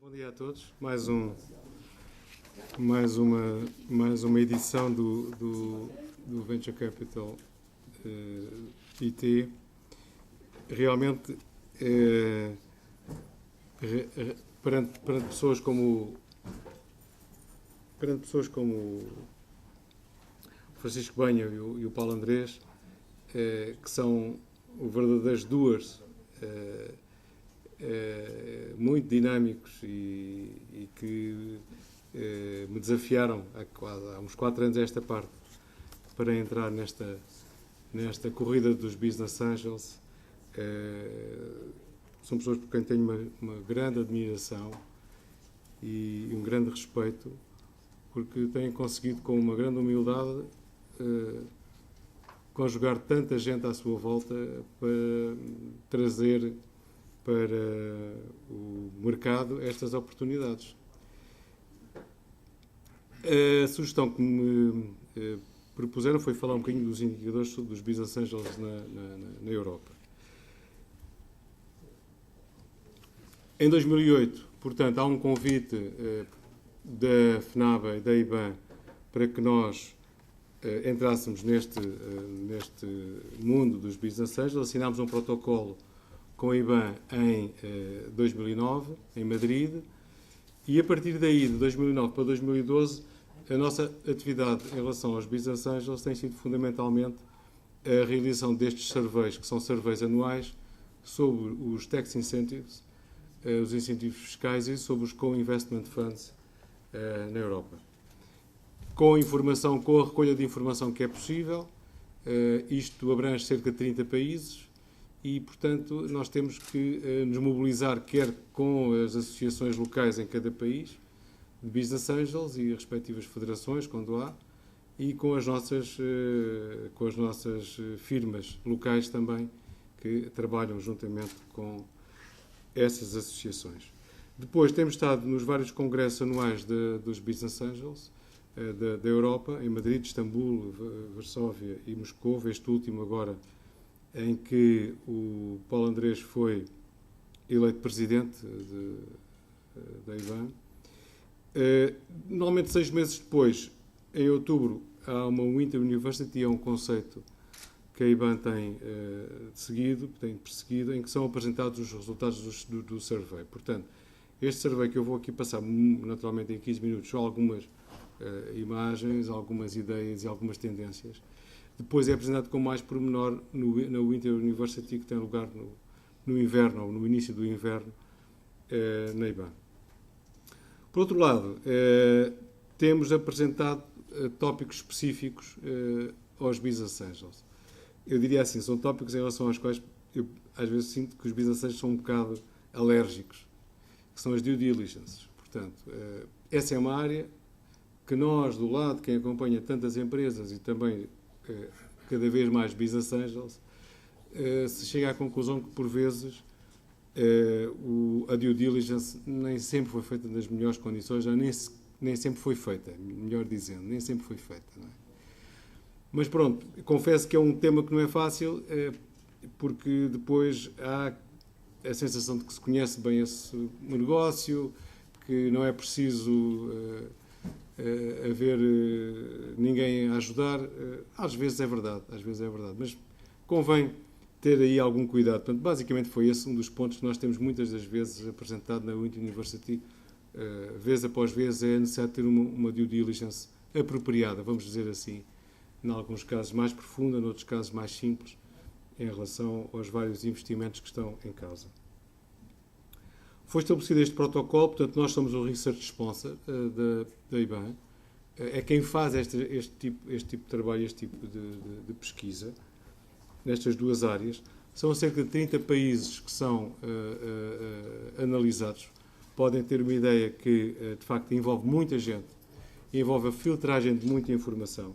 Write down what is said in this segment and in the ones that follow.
Bom dia a todos. Mais uma edição do Venture Capital IT. Realmente, perante pessoas como o Francisco Banha e o Paulo Andrés, que são verdadeiros doers, muito dinâmicos e que me desafiaram há uns 4 anos a esta parte para entrar nesta corrida dos Business Angels. São pessoas por quem tenho uma grande admiração e um grande respeito, porque têm conseguido, com uma grande humildade, conjugar tanta gente à sua volta para trazer para o mercado estas oportunidades. A sugestão que me propuseram foi falar um bocadinho dos indicadores dos Business Angels na Europa. Em 2008, portanto, há um convite da FNABA e da IBAN para que nós entrássemos neste mundo dos Business Angels. Assinámos um protocolo com a IBAN em 2009, em Madrid, e a partir daí, de 2009 para 2012, a nossa atividade em relação aos Business Angels tem sido fundamentalmente a realização destes surveys, que são surveys anuais, sobre os tax incentives, os incentivos fiscais, e sobre os co-investment funds na Europa. Com a recolha de informação que é possível, isto abrange cerca de 30 países, e, portanto, nós temos que nos mobilizar, quer com as associações locais em cada país, de Business Angels e as respectivas federações, quando há, e com as nossas firmas locais também, que trabalham juntamente com essas associações. Depois, temos estado nos vários congressos anuais dos Business Angels da Europa, em Madrid, Istambul, Varsóvia e Moscou, este último agora, em que o Paulo Andrés foi eleito presidente da IBAN. Normalmente, 6 meses depois, em outubro, há uma Winter University, é um conceito que a IBAN tem perseguido, em que são apresentados os resultados do survey. Portanto, este survey que eu vou aqui passar, naturalmente, em 15 minutos, são algumas imagens, algumas ideias e algumas tendências. Depois é apresentado com mais pormenor na Winter University, que tem lugar no inverno, ou no início do inverno, na IBAN. Por outro lado, temos apresentado tópicos específicos aos Business Angels. Eu diria assim, são tópicos em relação aos quais eu às vezes sinto que os Business Angels são um bocado alérgicos, que são as due diligences. Portanto, essa é uma área que nós, do lado, quem acompanha tantas empresas e também cada vez mais Business Angels, se chega à conclusão que, por vezes, a due diligence nem sempre foi feita nas melhores condições, nem sempre foi feita, melhor dizendo, nem sempre foi feita. Não é? Mas pronto, confesso que é um tema que não é fácil, porque depois há a sensação de que se conhece bem esse negócio, que não é preciso haver ninguém a ajudar. Às vezes é verdade, mas convém ter aí algum cuidado. Portanto, basicamente foi esse um dos pontos que nós temos muitas das vezes apresentado na Winter University, vez após vez, é necessário ter uma due diligence apropriada, vamos dizer assim, em alguns casos mais profunda, em outros casos mais simples, em relação aos vários investimentos que estão em causa. Foi estabelecido este protocolo, portanto, nós somos o Research Sponsor da IBAN, é quem faz este tipo de trabalho, este tipo de pesquisa, nestas duas áreas. São cerca de 30 países que são analisados. Podem ter uma ideia que, de facto, envolve muita gente, envolve a filtragem de muita informação.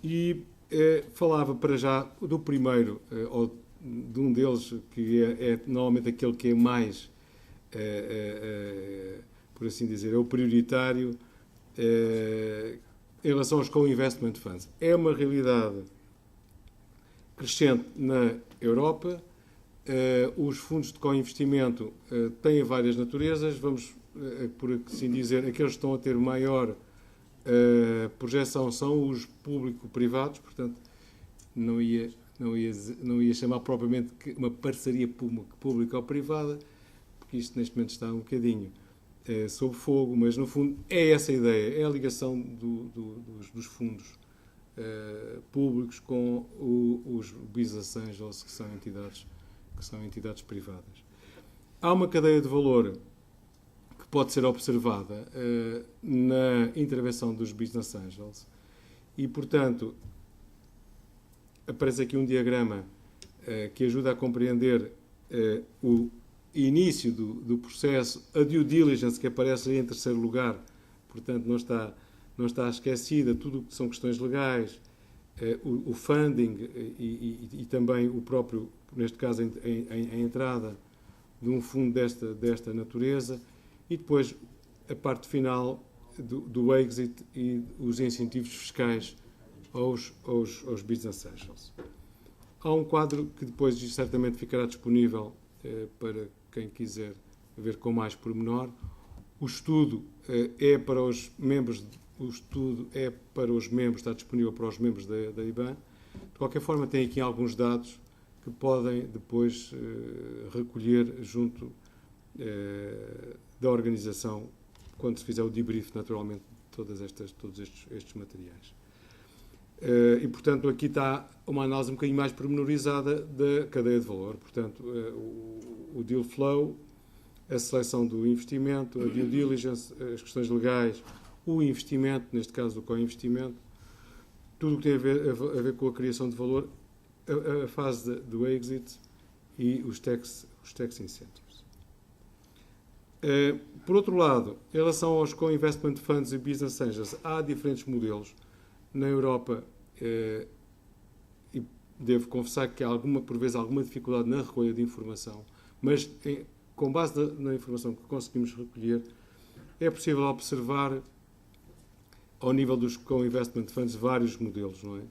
E falava para já do primeiro, ou de um deles, que é normalmente aquele que é mais, por assim dizer, é o prioritário em relação aos co-investment funds. É uma realidade crescente na Europa, Os fundos de co-investimento têm várias naturezas, vamos, por assim dizer, aqueles que estão a ter maior projeção são os público-privados, portanto, não ia chamar propriamente uma parceria pública ou privada, porque isto neste momento está um bocadinho sob fogo, mas no fundo é essa a ideia, é a ligação dos fundos públicos com os business angels, que são entidades privadas. Há uma cadeia de valor que pode ser observada na intervenção dos business angels e, portanto, aparece aqui um diagrama que ajuda a compreender o início do processo, a due diligence que aparece aí em terceiro lugar, portanto não está esquecida, tudo o que são questões legais, o funding e também o próprio, neste caso, a entrada de um fundo desta natureza e depois a parte final do exit e os incentivos fiscais aos business angels. Há um quadro que depois certamente ficará disponível para quem quiser ver com mais pormenor. O estudo é para os membros, está disponível para os membros da IBAN. De qualquer forma, tem aqui alguns dados que podem depois recolher junto da organização, quando se fizer o debrief, naturalmente, de todos estes materiais. E, portanto, aqui está uma análise um bocadinho mais pormenorizada da cadeia de valor. Portanto, o deal flow, a seleção do investimento, a due diligence, as questões legais, o investimento, neste caso o co-investimento, tudo o que tem a ver com a criação de valor, a fase do exit e os tax incentives. Por outro lado, em relação aos co-investment funds e business angels, há diferentes modelos. Na Europa, e devo confessar que há por vezes alguma dificuldade na recolha de informação, mas com base na informação que conseguimos recolher, é possível observar ao nível dos co-investment funds vários modelos, não é?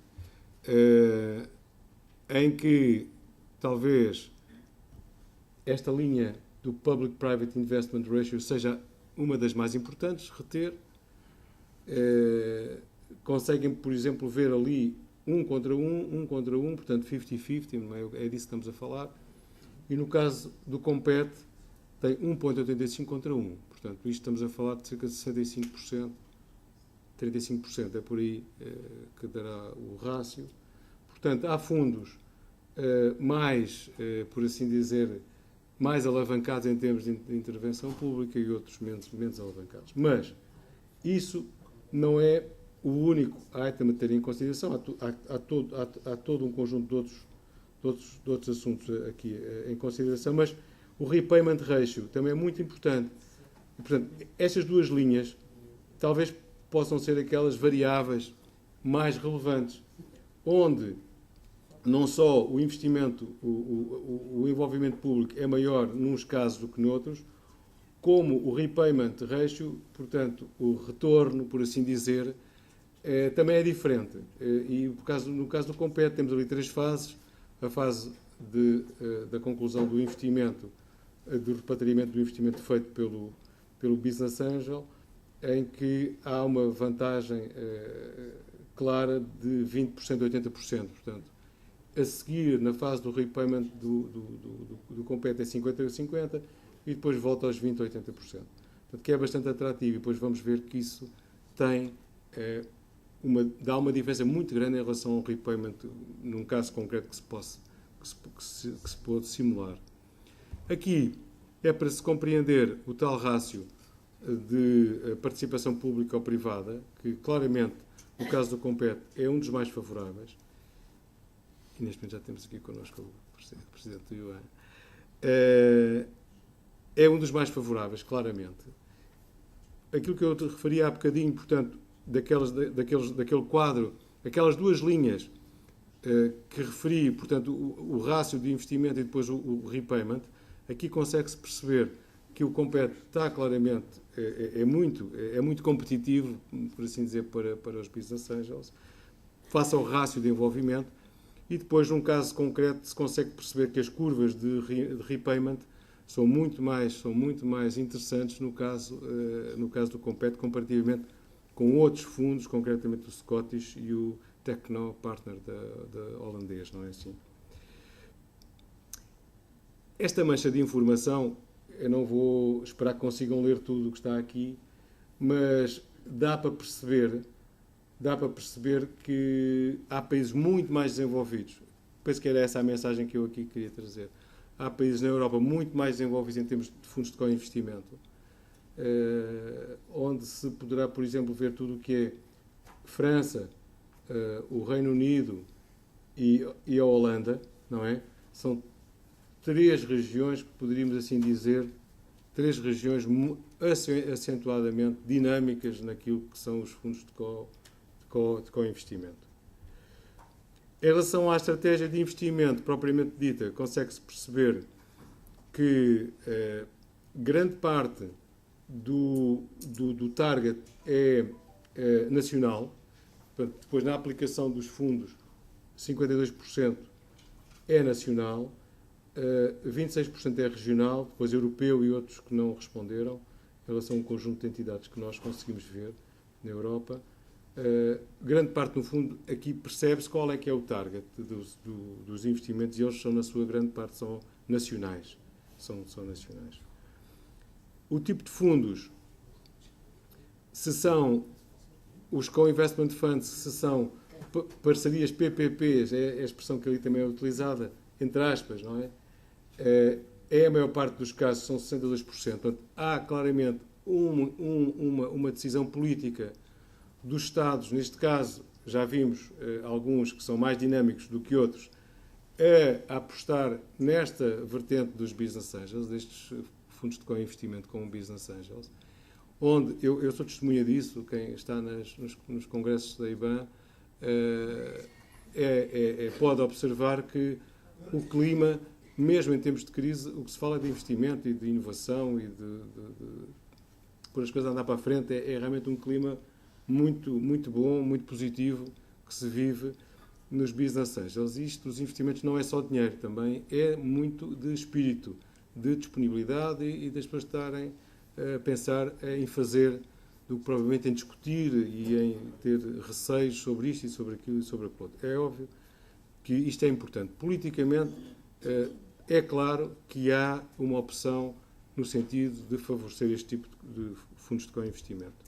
Em que talvez esta linha do Public-Private Investment Ratio seja uma das mais importantes, reter. Conseguem, por exemplo, ver ali um contra um, portanto 50-50, é disso que estamos a falar. E no caso do Compete, tem 1,85 contra 1. Portanto, isto estamos a falar de cerca de 65%, 35%, é por aí que dará o rácio. Portanto, há fundos mais, por assim dizer, mais alavancados em termos de intervenção pública e outros menos alavancados. Mas isso não é o único item a ter em consideração. Há todo um conjunto de outros assuntos aqui em consideração, mas o repayment ratio também é muito importante. E, portanto, estas duas linhas talvez possam ser aquelas variáveis mais relevantes, onde não só o investimento, o envolvimento público é maior nos casos do que noutros, como o repayment ratio, portanto, o retorno, por assim dizer, também é diferente. E no caso do Compete, temos ali 3 fases. A fase da conclusão do investimento, do repatriamento do investimento feito pelo Business Angel, em que há uma vantagem clara de 20% a 80%. Portanto, a seguir, na fase do repayment do Compete, é 50% a 50% e depois volta aos 20% a 80%. Portanto, que é bastante atrativo e depois vamos ver que isso tem dá uma diferença muito grande em relação ao repayment, num caso concreto que se pode simular. Aqui é para se compreender o tal rácio de participação pública ou privada, que claramente, no caso do Compete, é um dos mais favoráveis. E neste momento já temos aqui connosco o Presidente do Yuan. É um dos mais favoráveis, claramente. Aquilo que eu te referi há bocadinho, portanto, daquele quadro, aquelas duas linhas que referi, portanto, o rácio de investimento e depois o repayment, aqui consegue-se perceber que o Compete está claramente, é muito competitivo, por assim dizer, para os business angels, face ao rácio de envolvimento, e depois, num caso concreto, se consegue perceber que as curvas de repayment são muito mais interessantes no caso do Compete, comparativamente com outros fundos, concretamente o Scottish e o Techno Partner da holandês, não é assim? Esta mancha de informação, eu não vou esperar que consigam ler tudo o que está aqui, mas dá para perceber que há países muito mais desenvolvidos. Penso que era essa a mensagem que eu aqui queria trazer. Há países na Europa muito mais desenvolvidos em termos de fundos de co-investimento, onde se poderá, por exemplo, ver tudo o que é França, o Reino Unido e a Holanda, não é? São três regiões, poderíamos assim dizer, três regiões acentuadamente dinâmicas naquilo que são os fundos de co-investimento. Em relação à estratégia de investimento propriamente dita, consegue-se perceber que grande parte do target é nacional. Portanto, depois, na aplicação dos fundos, 52% é nacional, 26% é regional, depois europeu e outros que não responderam, em relação a um conjunto de entidades que nós conseguimos ver na Europa. Grande parte, no fundo, aqui percebe-se qual é que é o target dos investimentos, e eles são, na sua grande parte, são nacionais. São nacionais. O tipo de fundos, se são os co-investment funds, se são parcerias PPPs, é a expressão que ali também é utilizada, entre aspas, não é? É a maior parte dos casos, são 62%. Portanto, há claramente uma decisão política dos Estados, neste caso, já vimos alguns que são mais dinâmicos do que outros, a apostar nesta vertente dos business angels, destes fundos de co-investimento com business angels, onde eu sou testemunha disso, quem está nos congressos da IBAN pode observar que o clima, mesmo em tempos de crise, o que se fala de investimento e de inovação e de pôr as coisas a andar para a frente, é realmente um clima muito, muito bom, muito positivo, que se vive nos business angels. Isto, os investimentos, não é só dinheiro, também é muito de espírito, de disponibilidade e das pessoas estarem a pensar em fazer do que provavelmente em discutir e em ter receios sobre isto e sobre aquilo e sobre aquilo outro. É óbvio que isto é importante. Politicamente, é claro que há uma opção no sentido de favorecer este tipo de fundos de co-investimento.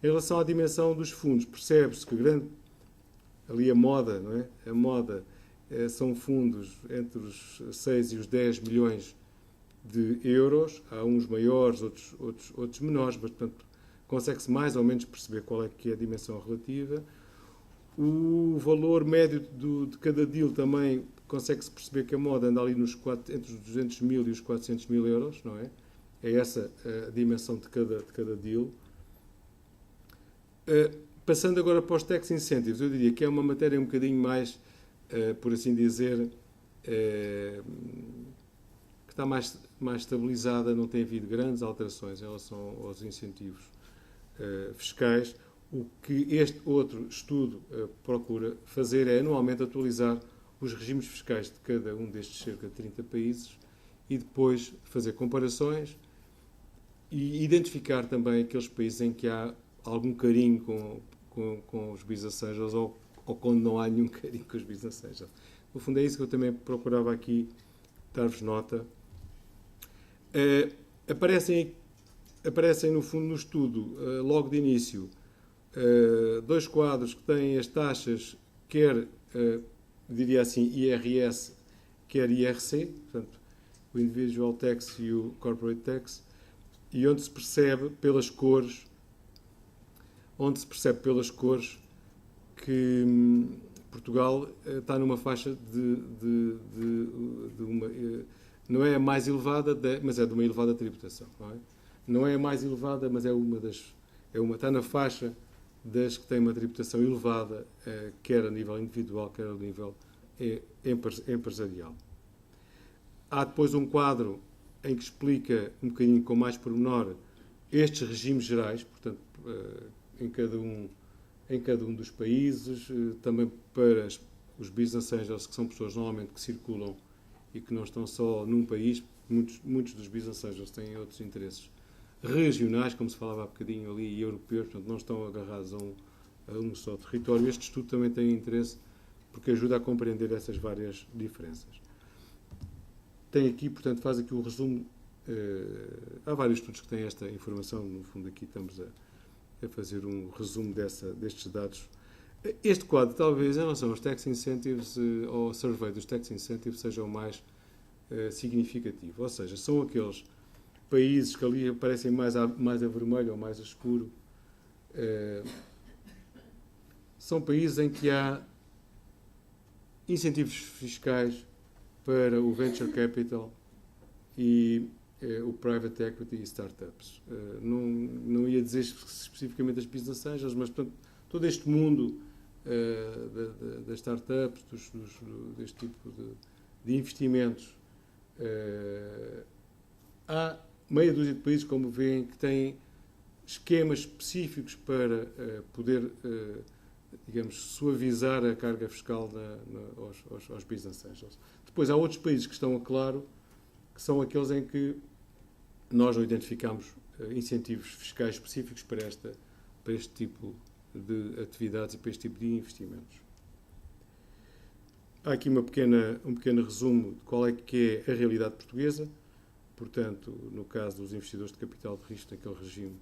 Em relação à dimensão dos fundos, percebe-se que ali a moda, não é? A moda são fundos entre os 6 e os 10 milhões de euros. Há uns maiores, outros menores, mas, portanto, consegue-se mais ou menos perceber qual é que é a dimensão relativa. O valor médio de cada deal também consegue-se perceber que a moda anda ali entre os 200 mil e os 400 mil euros, não é? É essa a dimensão de cada deal. Passando agora para os tax incentives, eu diria que é uma matéria um bocadinho mais, por assim dizer, que está mais estabilizada, não tem havido grandes alterações em relação aos incentivos fiscais. O que este outro estudo procura fazer é anualmente atualizar os regimes fiscais de cada um destes cerca de 30 países e depois fazer comparações e identificar também aqueles países em que há algum carinho com os business angels ou quando não há nenhum carinho com os business angels. No fundo, é isso que eu também procurava aqui dar-vos nota. Aparecem, no fundo, no estudo, logo de início, dois quadros que têm as taxas, quer, diria assim, IRS, quer IRC, portanto, o Individual Tax e o Corporate Tax, e onde se percebe pelas cores que Portugal está numa faixa de uma... Não é a mais elevada, mas é de uma elevada tributação. Não é? Não é a mais elevada, mas é uma das... está na faixa das que têm uma tributação elevada, quer a nível individual, quer a nível empresarial. Há depois um quadro em que explica um bocadinho com mais pormenor estes regimes gerais, portanto, em cada um dos países, também para os business angels, que são pessoas normalmente que circulam e que não estão só num país, muitos dos business angels têm outros interesses regionais, como se falava há bocadinho ali, e europeus, portanto não estão agarrados a um só território. Este estudo também tem interesse porque ajuda a compreender essas várias diferenças. Tem aqui, portanto, faz aqui o resumo. Há vários estudos que têm esta informação, no fundo aqui estamos a fazer um resumo destes dados. Este quadro, talvez, em relação aos tax incentives, ou survey dos tax incentives, seja o mais significativo. Ou seja, são aqueles países que ali aparecem mais a vermelho ou mais a escuro. São países em que há incentivos fiscais para o venture capital e o private equity e startups. Não ia dizer especificamente as business angels, mas portanto, todo este mundo das startups, deste tipo de investimentos, há meia dúzia de países, como veem, que têm esquemas específicos para poder, digamos, suavizar a carga fiscal aos business angels. Depois há outros países que estão, claro, que são aqueles em que nós não identificamos incentivos fiscais específicos para este tipo de atividades e para este tipo de investimentos. Há aqui um pequeno resumo de qual é que é a realidade portuguesa. Portanto, no caso dos investidores de capital de risco, naquele regime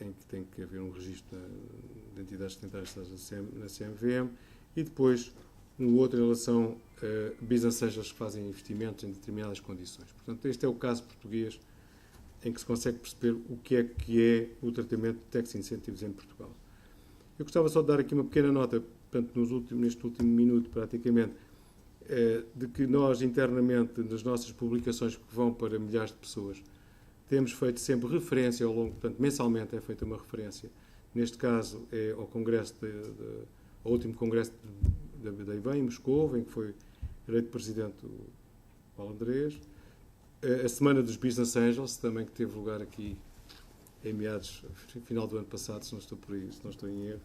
em que tem que haver um registro de entidades tributárias na CMVM, e depois um outro em relação a business angels que fazem investimentos em determinadas condições. Portanto, este é o caso português em que se consegue perceber o que é o tratamento de tax incentives em Portugal. Eu gostava só de dar aqui uma pequena nota, portanto, neste último minuto, praticamente, de que nós, internamente, nas nossas publicações que vão para milhares de pessoas, temos feito sempre referência ao longo, portanto, mensalmente é feita uma referência. Neste caso, é ao Congresso, ao último Congresso da IBEM, em Moscou, em que foi eleito presidente o Paulo Andrés. A Semana dos Business Angels, também, que teve lugar aqui em meados, final do ano passado, se não estou em erro.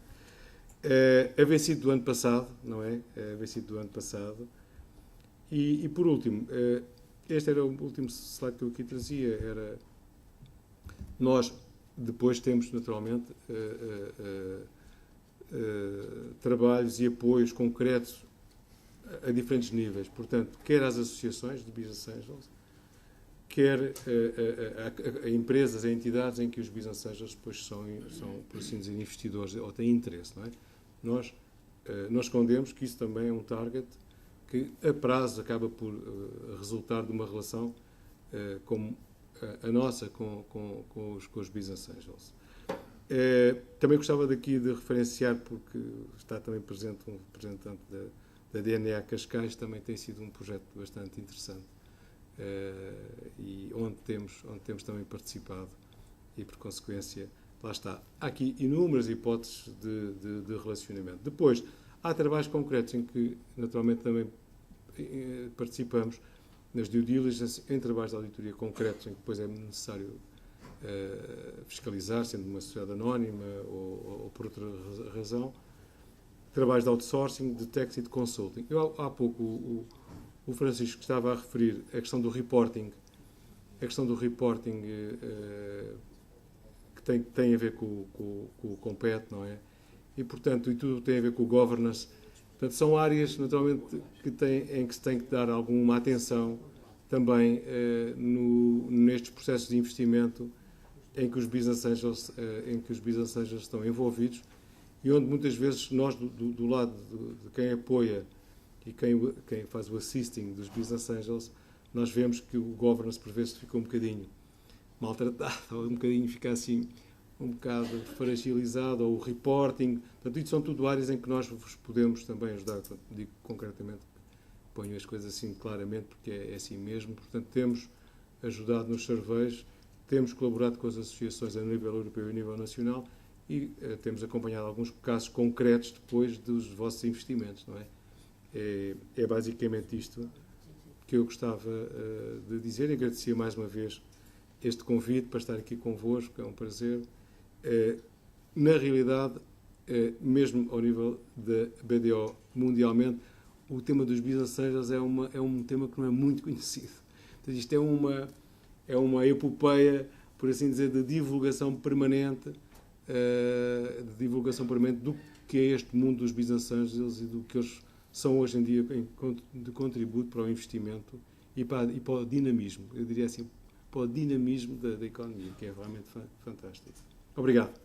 A vencido do ano passado, não é? A vencido do ano passado. E por último, este era o último slide que eu aqui trazia, nós depois temos, naturalmente, trabalhos e apoios concretos a diferentes níveis. Portanto, quer às associações de business angels, quer a empresas, a entidades em que os business angels depois são, por assim dizer, investidores ou têm interesse, não é? Nós escondemos que isso também é um target que a prazo acaba por resultar de uma relação como a nossa com os business angels. Também gostava daqui de referenciar, porque está também presente um representante da DNA Cascais, também tem sido um projeto bastante interessante e onde temos também participado e, por consequência, lá está. Há aqui inúmeras hipóteses de relacionamento. Depois, há trabalhos concretos em que, naturalmente, também participamos nas due diligence, em trabalhos de auditoria concretos, em que depois é necessário fiscalizar, sendo uma sociedade anónima ou por outra razão. Trabalhos de outsourcing, de tax e de consulting. Há pouco o Francisco estava a referir a questão do reporting. A questão do reporting que tem a ver com o compete, não é? E, portanto, tudo tem a ver com o governance. Portanto, são áreas, naturalmente, em que se tem que dar alguma atenção também nestes processos de investimento em que os business angels estão envolvidos e onde muitas vezes nós, do lado de quem apoia e quem faz o assisting dos business angels, nós vemos que o governance por vezes fica um bocadinho maltratado, ou um bocadinho fica assim um bocado fragilizado, ou o reporting. Portanto, isto são tudo áreas em que nós vos podemos também ajudar. Portanto, digo concretamente, ponho as coisas assim claramente, porque é assim mesmo. Portanto, temos ajudado nos surveys, temos colaborado com as associações a nível europeu e a nível nacional e temos acompanhado alguns casos concretos depois dos vossos investimentos, não é? É basicamente isto que eu gostava de dizer. Agradecia mais uma vez este convite para estar aqui convosco, é um prazer. Na realidade, mesmo ao nível da BDO mundialmente, o tema dos business angels é um tema que não é muito conhecido. Então, isto é uma epopeia, por assim dizer, de divulgação permanente, do que é este mundo dos business angels e do que eles são hoje em dia de contributo para o investimento e para o dinamismo. Eu diria assim, para o dinamismo da economia, que é realmente fantástico. Obrigado.